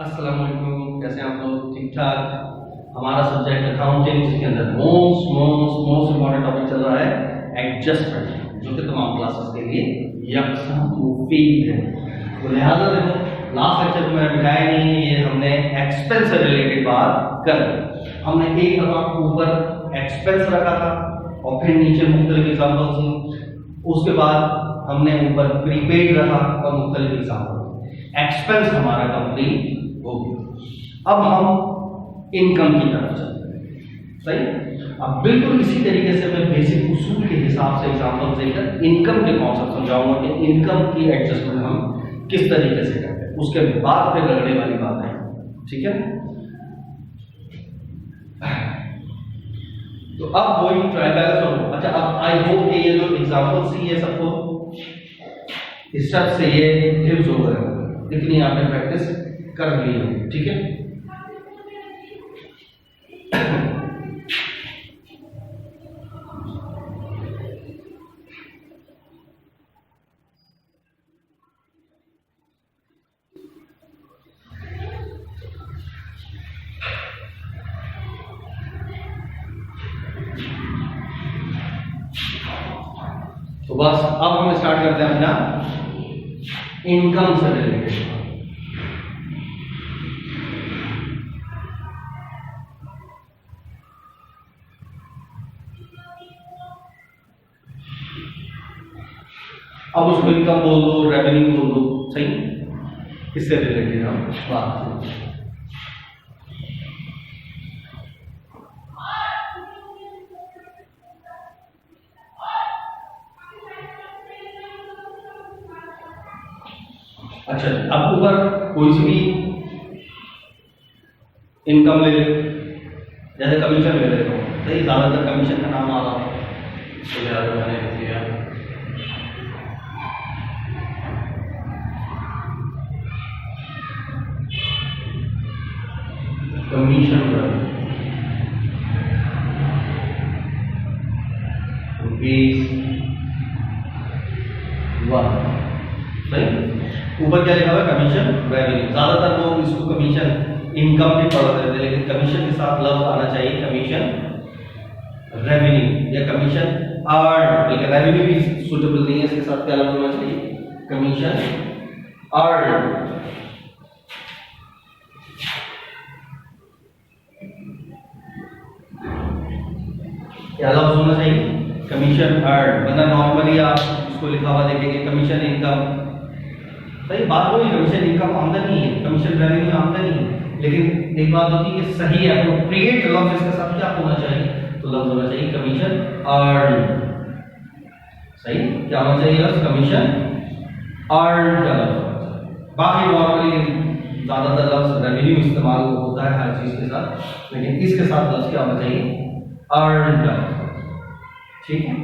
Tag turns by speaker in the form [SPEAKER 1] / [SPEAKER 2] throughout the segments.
[SPEAKER 1] अस्सलाम वालेकुम, कैसे हैं आप लोग? ठीक ठाक। हमारा सब्जेक्ट अकाउंटिंग जिसके अंदर मोस्ट इम्पोर्टेंट टॉपिक चल रहा है एडजस्टमेंट, जो कि तमाम क्लासेस के लिए यकसा मुफीद है। तो लिहाजा देखो, लास्ट लेक्चर में मैंने बताया नहीं, ये हमने एक्सपेंस से रिलेटेड बात कर ली। हमने एक दफा ऊपर एक्सपेंस रखा था और फिर नीचे मुख्तलिफ एग्जाम्पल्स थी। उसके बाद हमने ऊपर प्रीपेड रखा और मुख्तलिफ एग्जाम्पल। एक्सपेंस हमारा कंप्लीट हो गया। अब हम इनकम की तरफ चलते हैं। सही। अब बिल्कुल इसी तरीके से मैं बेसिक उसूल के हिसाब से एग्जांपल देकर इनकम के कॉन्सेप्ट समझाऊंगा कि इनकम की एडजस्टमेंट हम किस तरीके से करते हैं। उसके बाद फिर रगड़े वाली बात है। ठीक है। तो अब वही ट्राई बैलेंस हो। अच्छा, अब आई होप कि ये जो एग्जांपल सी ये सबको इस सब से ये हिफ्ज हो गए, इतनी आपने प्रैक्टिस कर ली है। ठीक है। तो बस अब हम स्टार्ट करते हैं अपना इनकम से रिलेटेड। अब उसको इनकम बोल दो, रेवेन्यू बोल दो, सही। इससे रिलेटेड हम बात करें। अच्छा, अब ऊपर कोई सी भी इनकम ले ले, जैसे कमीशन ले लेता हूँ, सही। ज्यादातर कमीशन का नाम आ रहा है तो ज्यादा मैंने लिख दिया कमीशन रुपीज 1, सही। ऊपर क्या लिखा हुआ है? Commission revenue. ज्यादातर लोग इसको कमीशन इनकम भी पढ़ रहे थे, लेकिन कमीशन के साथ लफ्ज आना चाहिए कमीशन रेवेन्यू या कमीशन अर्न। लेकिन रेवेन्यू भी सुटेबल नहीं है, इसके साथ क्या लफ्ज होना चाहिए? Commission earn. क्या लफ्ज होना चाहिए? Commission earn. वरना नॉर्मली आप इसको लिखा हुआ देखेंगे कमीशन इनकम, सही। बात वही, कमीशन इनकम आमदनी है, कमीशन रेवेन्यू आमदनी है। लेकिन एक बात होती है कि सही एप्रोप्रिएट लफ्ज इसके साथ क्या होना चाहिए? तो लफ्ज होना चाहिए कमीशन अर्न, सही। क्या होना चाहिए लफ्ज? कमीशन अर्न का लफ्ज। बाकी नॉर्मली ज्यादातर लफ्ज रेवेन्यू इस्तेमाल होता है हर चीज के साथ, लेकिन इसके साथ लफ्ज क्या होना चाहिए? अर्न का। ठीक है।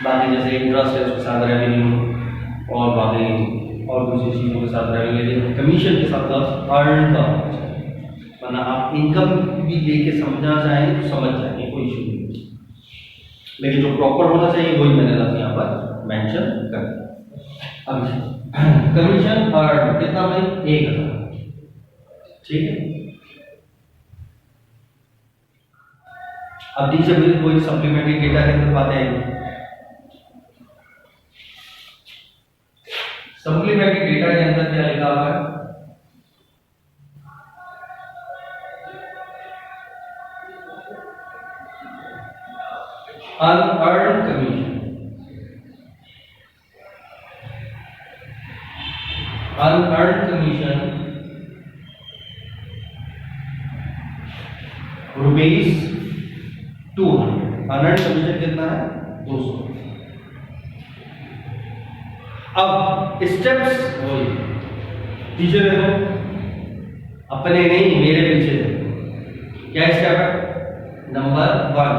[SPEAKER 1] बाकी जैसे इंटरेस्ट है उसके साथ रेवेन्यू, और बाकी और दूसरी चीजों के साथ रेवेन्यू, कमीशन के साथ लफ्ज अर्न का होना चाहिए। वरना आप इनकम भी लेके समझना चाहेंगे तो समझ जाएंगे, कोई इशू नहीं। लेकिन जो प्रॉपर होना चाहिए वही मैंने लफ्ज यहाँ पर मेंशन कर दिया। अब कमीशन अर्न कितना भाई? 1000। ठीक है। अब नीचे भी कोई सप्लीमेंट्री डेटा के अंदर बातें आएंगी। सप्लीमेंट्री डेटा के अंदर क्या लिखा हुआ है? Unearned commission. Unearned commission ₹200। Unearned commission कितना है? 200। अब स्टेप्स वही पीछे देखो, अपने नहीं मेरे पीछे देखो। क्या स्टेप है? नंबर 1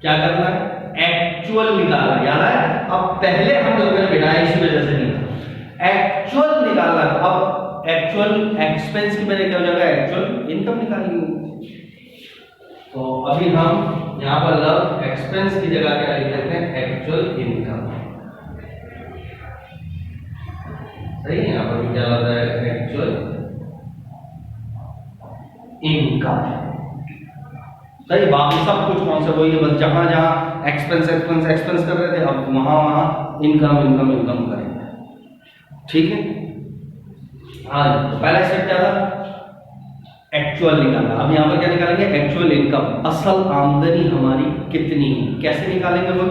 [SPEAKER 1] क्या करना है? एक्चुअल निकालना। याद है? अब पहले हम लोगों ने बिठाया इसी वजह से नहीं, एक्चुअल निकालना। अब एक्चुअल एक्सपेंस की वजह क्या हो जाएगा? एक्चुअल इनकम निकालनी होगी। तो अभी हम यहाँ पर लफ्ज एक्सपेंस की जगह क्या लिख देते हैं? Actual income. सही है। यहाँ पर क्या लग रहा है? Actual income. सही, बाकी सब कुछ कौन से वही है, बस जहां जहां एक्सपेंस एक्सपेंस एक्सपेंस कर रहे थे अब वहां वहां इनकम इनकम इनकम करेंगे। ठीक है, हाँ तो पहला स्टेप क्या था, एक्चुअल निकालना। अब यहाँ पर क्या निकालेंगे, एक्चुअल इनकम, असल आमदनी हमारी कितनी है। कैसे निकालेंगे वो,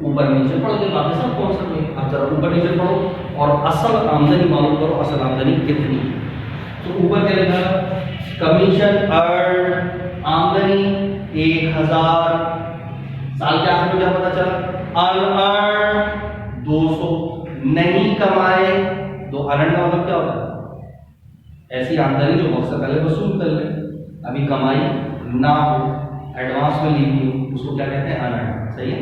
[SPEAKER 1] ऊपर नीचे पढ़ो, बाकी सब कौन सा नहीं, अब जरा ऊपर नीचे पढ़ो और असल आमदनी मालूम करो, असल आमदनी कितनी है। तो ऊपर क्या लिखा, कमीशन अर्न, आमदनी 1000, साल के आखिर में क्या पता चला, अनअर्न 200, नहीं कमाए, तो अनअर्न का मतलब क्या होता है, ऐसी आमदनी जो वक्त से पहले वसूल कर ले, अभी कमाई ना हो, एडवांस में ली हुई हो, उसको क्या कहते हैं, अनअर्न। सही है,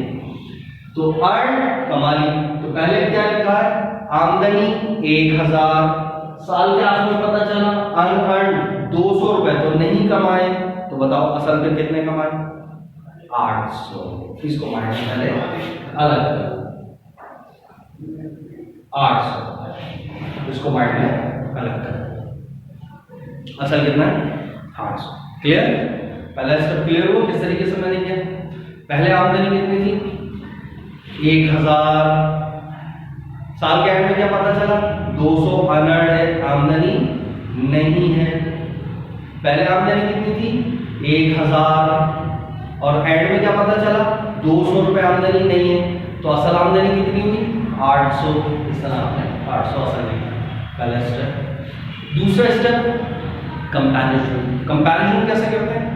[SPEAKER 1] तो अर्न कमाई, तो पहले क्या लिखा है, आमदनी 1000, साल के आखिर में पता चला अनअर्न 200 रुपए, तो नहीं कमाए, तो बताओ असल में कितने कमाए, 800। इसको माइनस पहले अलग, 800, इसको माइनस अलग कर, असल कितना है, 800। क्लियर, पहला स्टेप क्लियर हो, किस तरीके से मैंने किया। पहले आमदनी कितनी थी, 1000, साल के एंड में क्या पता चला, 200 अनअर्न है, आमदनी नहीं है। पहले आमदनी कितनी थी, 1000, और एंड में क्या पता चला, 200 रुपए आमदनी नहीं है, तो असल आमदनी कितनी हुई, 800। इस तरह आपने 800 असल निकाला, पहला स्टेप। दूसरा स्टेप कंपैरिजन। कंपैरिजन कैसे करते हैं,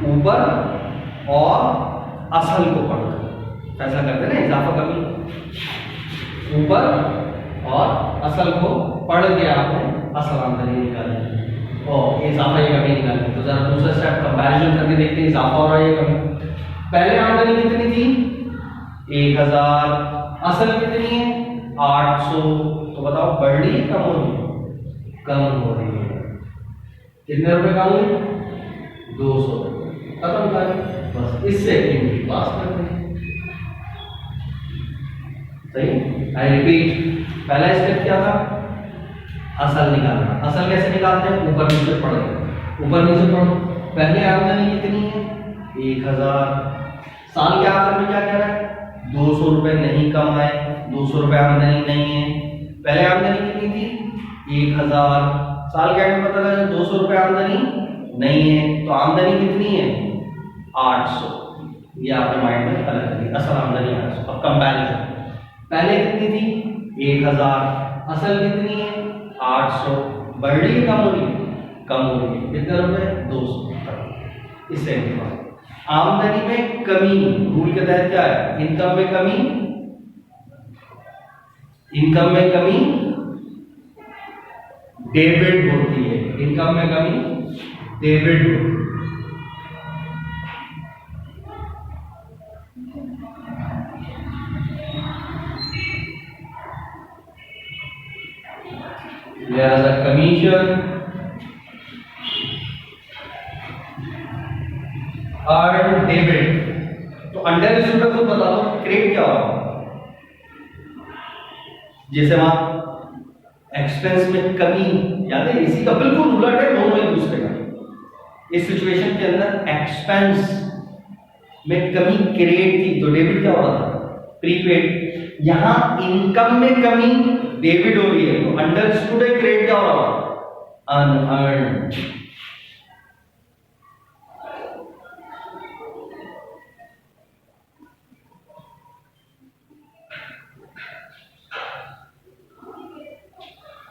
[SPEAKER 1] ऊपर और असल को पढ़कर फैसला करते हैं ना, इजाफा कमी, ऊपर और असल को पढ़ के आपने असल आमदनी निकाली और इजाफा ये कमी निकाली। तो जरा दूसरा स्टेप कंपैरिजन करके देखते हैं, इजाफा हो रहा है ये कमी। पहले आमदनी कितनी थी, 1000, असल कितनी है, 800, तो बताओ बढ़ रही है कम हो रही है, कम हो रही है, कितने रुपए कम हुए, 200, खत्म कर, बस इससे इनकी पास करते हैं। सही, आई रिपीट, पहला स्टेप क्या था, असल निकालना। असल कैसे निकालते हैं, ऊपर नीचे पढ़ो, ऊपर नीचे पढ़ो। पहले आमदनी कितनी है, 1000, साल के आखिर में क्या कह रहा है, 200 रुपए नहीं कमाए, 200 रुपए आमदनी नहीं है। पहले आमदनी कितनी थी, 1000, साल के एंड में पता लगा 200 रुपए आमदनी नहीं है, तो आमदनी कितनी है, 800। ये आपके माइंड में अलग कर दिया, असल आमदनी 800। अब कंपैरिजन, पहले कितनी थी, 1000, असल कितनी है, 800, बढ़ रही है कम हो रही है, कम हो रही है, कितने रुपए, 200। इससे आमदनी में कमी, रूल के तहत क्या है, इनकम में कमी, इनकम में कमी डेबिट होती है, इनकम में कमी डेबिट होती है। There's a commission earned debit। तो अंडर रिजल्ट को बता दो क्रेडिट क्या होगा, जैसे वहां एक्सपेंस में कमी, याद है इसी का बिल्कुल उलट है, दोनों एक दूसरे का। इस सिचुएशन के अंदर एक्सपेंस में कमी क्रेडिट थी, तो डेबिट क्या हो रहा था, प्रीपेड। यहां इनकम में कमी डेबिट हो रही है, तो अंडरस्टूड क्रेडिट क्या हो रहा था, अनअर्न्ड।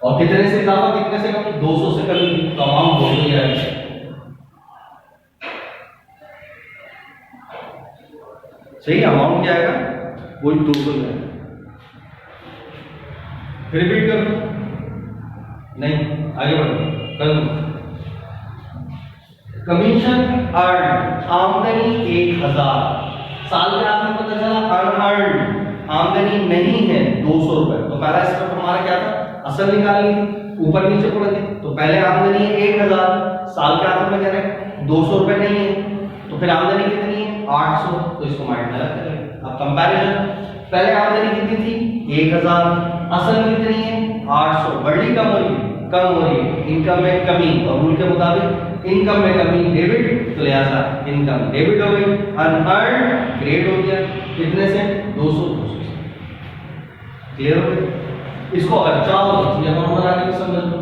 [SPEAKER 1] और कितने से इजाफा, कितने से कमी, 200 से कमी, तो अमाउंट 200 ही आएगी। सही, अमाउंट क्या आएगा, वही 200 ही आएगा। रिपीट कर दो, नहीं आगे बढ़ो, कर दो। कमीशन अर्न, आमदनी 1000, साल के आखिर में पता चला अनअर्न्ड, आमदनी नहीं है 200 रुपए। तो पहला स्टेप हमारा क्या था, असल निकालनी थी, ऊपर नीचे पढ़े, तो पहले आमदनी है 1000, साल के आखिर में कह रहे हैं 200 रुपए नहीं है, तो फिर आमदनी कितनी है, 800, तो इसको माइनस करेंगे। अब कंपैरिजन, पहले आमदनी कितनी थी, 1000, असल कितनी है, 800, बढ़ी कम हो रही है, कम हो रही है, इनकम में कमी, और रूल के मुताबिक इनकम में कमी डेबिट, तो लिहाजा इनकम डेबिट हो गई, अनअर्न्ड क्रेडिट हो गया, कितने से 200 से। क्लियर हो गया? इसको अगर चाहो तो ये अमाउंट बना के समझ लो।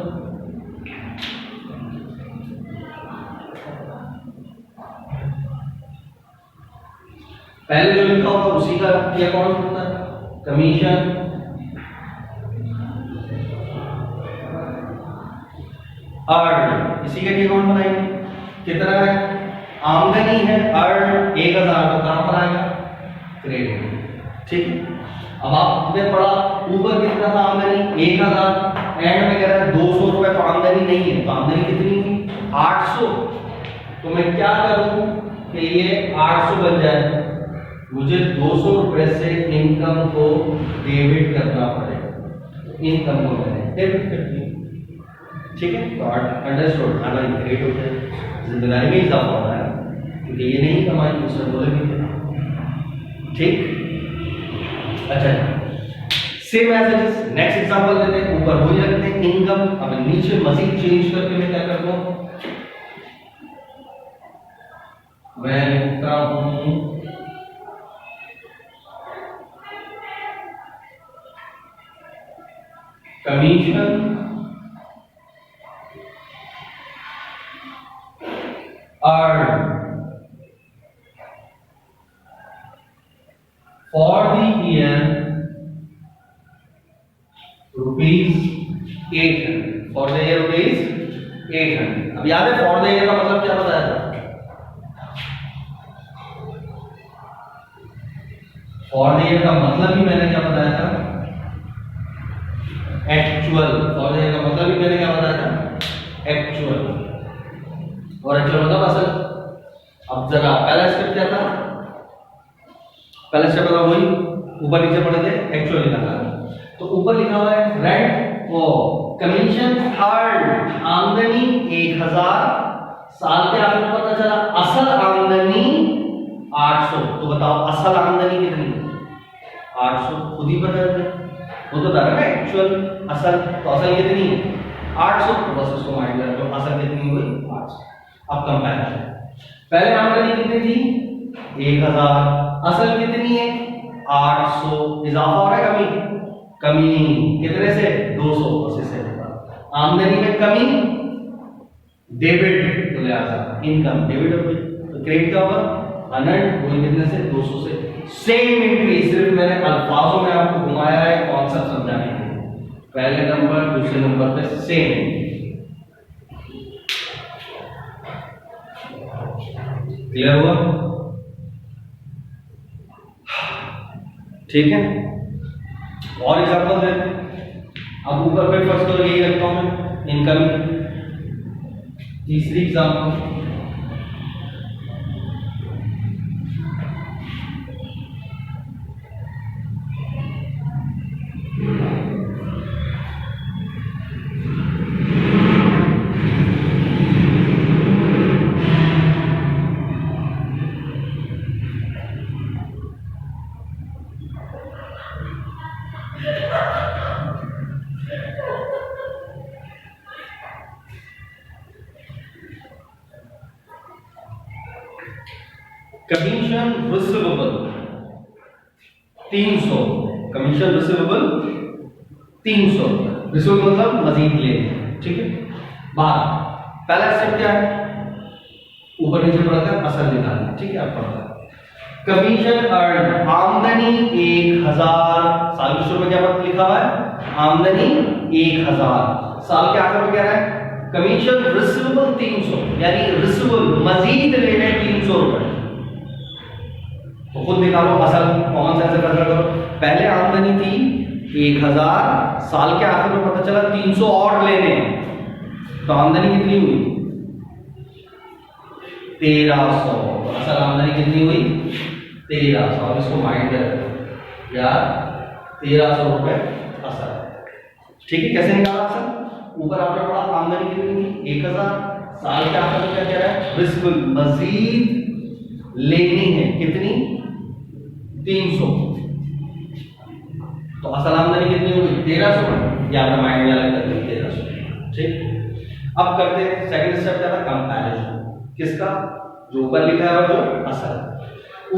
[SPEAKER 1] पहले जो लिखा होगा उसी का ये अकाउंट होता है, कमीशन अर्न, इसी के लिए अकाउंट बनाएंगे। कितना है? आमदनी है अर्न 1000, तो कहां पर आएगा? क्रेडिट। ठीक है, अब आपने पढ़ा ऊपर कितना था आमदनी 1000, एंड में कह रहा है 200 रुपए, तो आमदनी नहीं है, तो आमदनी कितनी हुई 800। तो मैं क्या करूं कि ये 800 बन जाए, मुझे 200 रुपए से इनकम को डेबिट करना पड़ेगा, तो इनकम को मैंने डेबिट कर दिया। ठीक है, तो अंडरस्टूड, आना क्रिएट हो जाए, जिम्मेदारी में इजाफा हो रहा है, क्योंकि ये नहीं कमाई दूसरे बोलेंगे। ठीक, अच्छा, same as it is next example लेते हैं, ऊपर वही रखते हैं इनकम, अब नीचे मजीद चेंज करके मैं क्या करता हूं, मैं लिखता हूं commission earned for the year rupees 800, for the year rupees 800। अब याद है for the year का मतलब क्या बताया था? for the year का मतलब ही मैंने क्या बताया था? एक्चुअल। for the year का मतलब ही मैंने क्या बताया था? एक्चुअल। और एक्चुअल मतलब असल। अब जरा पहला स्टेप क्या था? पहला स्टेप था वही ऊपर नीचे पढ़े थे, एक्चुअल लिखा था। तो ऊपर लिखा हुआ है रेंट और कमीशन अर्न, आमदनी 1000, साल के आखिर में पता चला असल आमदनी 800। तो बताओ असल आमदनी कितनी? 800। खुद ही बता दे, वो तो था ना एक्चुअल असल, तो असल कितनी है? 800। तो बस उसको माइंड कर लो, असल कितनी हुई? 800। अब कंपैरिजन, पहले आमदनी कितनी थी? 1000, असल कितनी है? 800। इजाफा हो रहा है कमी? कमी कितने से? 200 से। आमदनी में कमी डेबिट, तो लिहाजा इनकम डेबिट हो गई, तो क्रेडिट का होगा अनअर्न्ड, वही कितने से? 200 से। सेम एंट्री, सिर्फ मैंने अल्फाजों में आपको घुमाया है कॉन्सेप्ट समझाने के लिए। पहले नंबर दूसरे नंबर पे सेम। क्लियर हुआ? ठीक है, और एग्जांपल देते हैं। अब ऊपर पे फर्स्ट तो यही रखता हूं मैं इनकम। तीसरी example, commission receivable 300, commission receivable 300, receivable मतलब मजीद ले। ठीक है, बात पहला स्टेप क्या है? ऊपर नीचे पढ़ा था, असल निकालना। ठीक है, आप पढ़ा कमीशन अर्न, आमदनी 1000, साल के शुरू में क्या लिखा हुआ है? आमदनी 1000, साल के आखिर में क्या है? कमीशन रिसीवेबल 300, यानी रिसीवेबल मजीद लेने 300 रुपए। तो खुद निकालो, असल कॉमन सेंस से पता करो। पहले आमदनी थी 1000, साल के आखिर में पता चला 300 और लेने, तो आमदनी कितनी हुई? 1300। तो असल आमदनी कितनी हुई? 1300। अब इसको माइंड कर यार, 1300 रुपए असल। ठीक है, कैसे निकाला असल? ऊपर आपने पढ़ा आमदनी कितनी थी? 1000, साल के आखिर में क्या कह रहा है? रिस्क मजीद लेनी है, कितनी? 300। तो असल आमदनी कितनी होगी? 1300। या अपना माइंड में अलग कर दें 1300। ठीक, अब करते हैं सेकंड स्टेप क्या था, कंपैरिजन। किसका, जो ऊपर लिखा है और जो असल।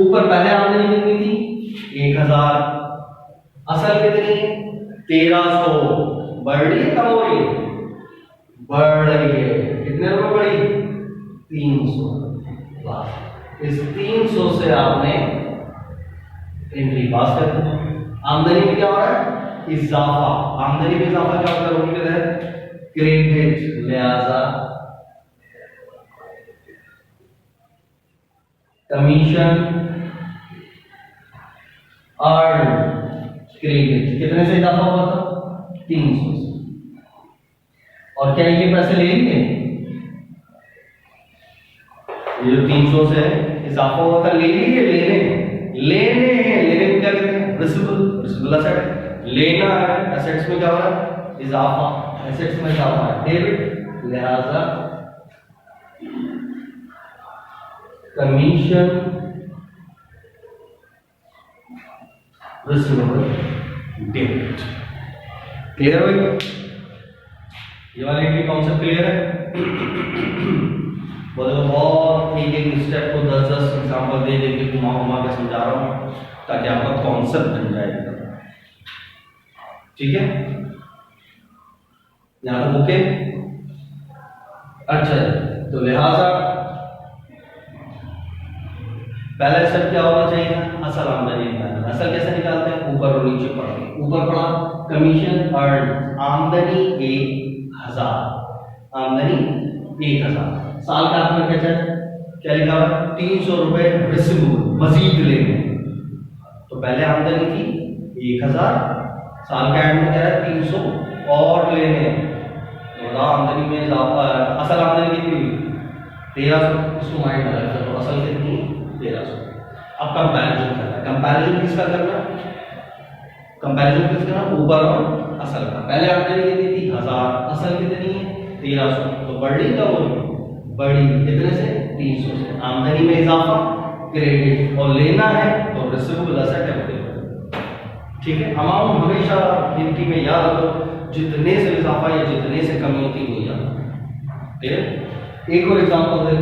[SPEAKER 1] ऊपर पहले आमदनी कितनी थी 1000, असल कितनी है 1300। बढ़ रही है कम हो रही है, बढ़ रही है। कितने रुपए बढ़ी 300। बस इस 300 से आपने एंट्री पास कर दी। आमदनी में क्या हो रहा है इजाफा, आमदनी में इजाफा क्या होता है रूल के तहत क्रेडिट, लिहाजा कमीशन अर्न क्रेडिट कितने से इजाफा हुआ था 300 से। और क्या ये पैसे ले लिए, ये जो 300 से इजाफा हुआ था ले लिए, लेने में क्या कहते हैं रिसिबल एसेट, लेना है। एसेट्स में क्या हो रहा है इजाफा, एसेट्स में इजाफा है डेबिट, लिहाजा कमीशन रिसिवेबल डेबिट। क्लियर हो गया, ये वाले की कॉन्सेप्ट क्लियर है। बोले बहुत एक स्टेप को 10-10 एग्जांपल दे के घुमा के समझा रहा हूँ ताकि आपका कॉन्सेप्ट बन जाए। ठीक है, यहां तक ओके। अच्छा, तो लिहाजा पहला स्टेप क्या होना चाहिए, असल आमदनी निकालना। असल कैसे निकालते हैं, ऊपर और नीचे पढ़ा। ऊपर पढ़ा कमीशन अर्न, आमदनी 1000, आमदनी 1000। साल का आपने क्या लिखा हुआ 300 रुपए रिसिवेबल मजीद लेने। तो पहले आमदनी थी 1000, साल का एंड में क्या है 300 और लेने। तो आमदनी में इजाफा, असल आमदनी कितनी हुई 1300, इसको माइंड में रखना। तो असल कितनी 1300। अब कंपैरिजन करना है, कंपैरिजन किसका करना, कंपैरिजन किसका करना ऊपर और असल का। पहले आमदनी कितनी थी 1000, असल कितनी है 1300। तो बढ़ी का वो बड़ी कितने से 300 से। आमदनी में इजाफा क्रेडिट, और लेना है तो रिसिवेबल एसेट है। ठीक है, अमाउंट हमेशा गिनती में याद रखो, जितने से इजाफा या जितने से कमी होती है वो याद। ठीक है, एक और एग्जांपल दे।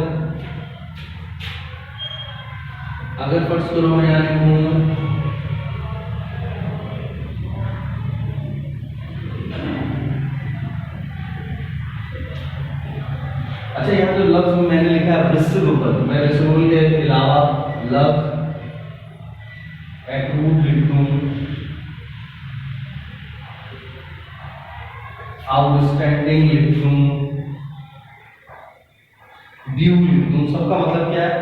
[SPEAKER 1] अगर फर्ज करो मैं यहाँ लिखूंगा अच्छा, यहाँ जो लफ्ज मैंने लिखा है रिसिवेबल, मैं रिसिवेबल के अलावा लफ्ज एक्रूड लिख दूं, आउटस्टैंडिंग लिख दूं, ड्यू लिख दूं। सबका मतलब क्या है,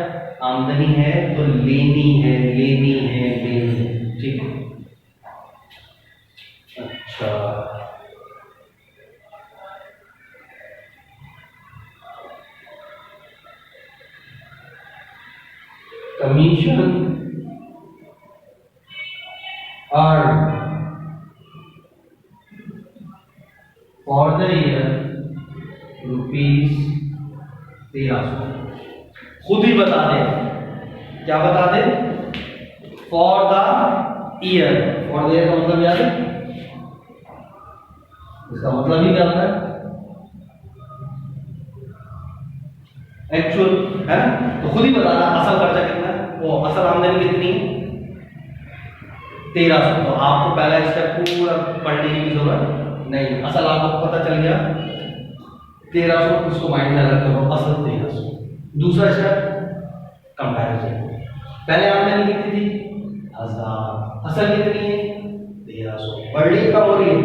[SPEAKER 1] आमदनी है तो लेनी है, लेनी है, लेनी है। ठीक है, अच्छा commission earn for the year ₹1300। खुद ही बता दे, क्या बता दे, for the year. For the year का मतलब याद है, इसका मतलब ही क्या होता है एक्चुअल, है ना। तो खुद ही बताना असल खर्चा कितना है, वो असल आमदनी कितनी है 1300। तो आपको पहला स्टेप पूरा पढ़ने की जरूरत नहीं, असल आपको पता चल गया 1300, इसको माइंड में रख करो असल 1300। दूसरा स्टेप कंपैरिजन, पहले आमदनी कितनी थी 1000, असल कितनी है 1300। बढ़ रही है कम हो रही है,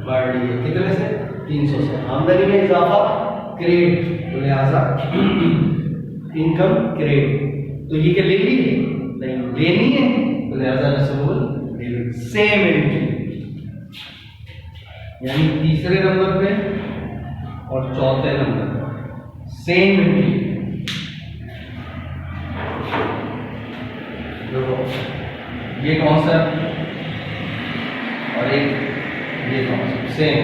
[SPEAKER 1] बढ़ रही है। कितने से 300 से। आमदनी में इजाफा क्रेडिट, तो लिहाजा इनकम क्रेडिट। तो ये क्या ले ली है, नहीं लेनी है, तो लिहाजा रिसिवेबल डेबिट। सेम एंट्री, यानी तीसरे नंबर पे और चौथे नंबर पे सेम एंट्री। देखो ये कॉन्सेप्ट और एक ये कॉन्सेप्ट सेम।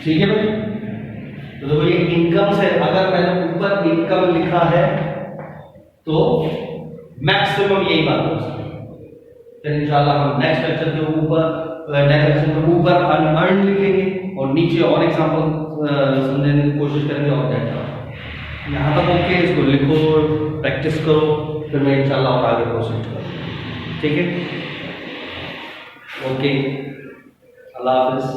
[SPEAKER 1] ठीक है भाई, तो देखो ये इनकम से, अगर मैंने ऊपर इनकम लिखा है तो मैक्सिमम यही बात हो सकती है। फिर इंशाल्लाह हम नेक्स्ट लेक्चर के ऊपर डेफिनेशन में ऊपर अनअर्न लिखेंगे और नीचे और एग्जांपल समझने की कोशिश करेंगे और क्या क्या। यहाँ तक ओके, इसको लिखो, प्रैक्टिस करो, फिर मैं इंशाल्लाह और आगे प्रोसीड करूँ। ठीक है, ओके, अल्लाह हाफिज़।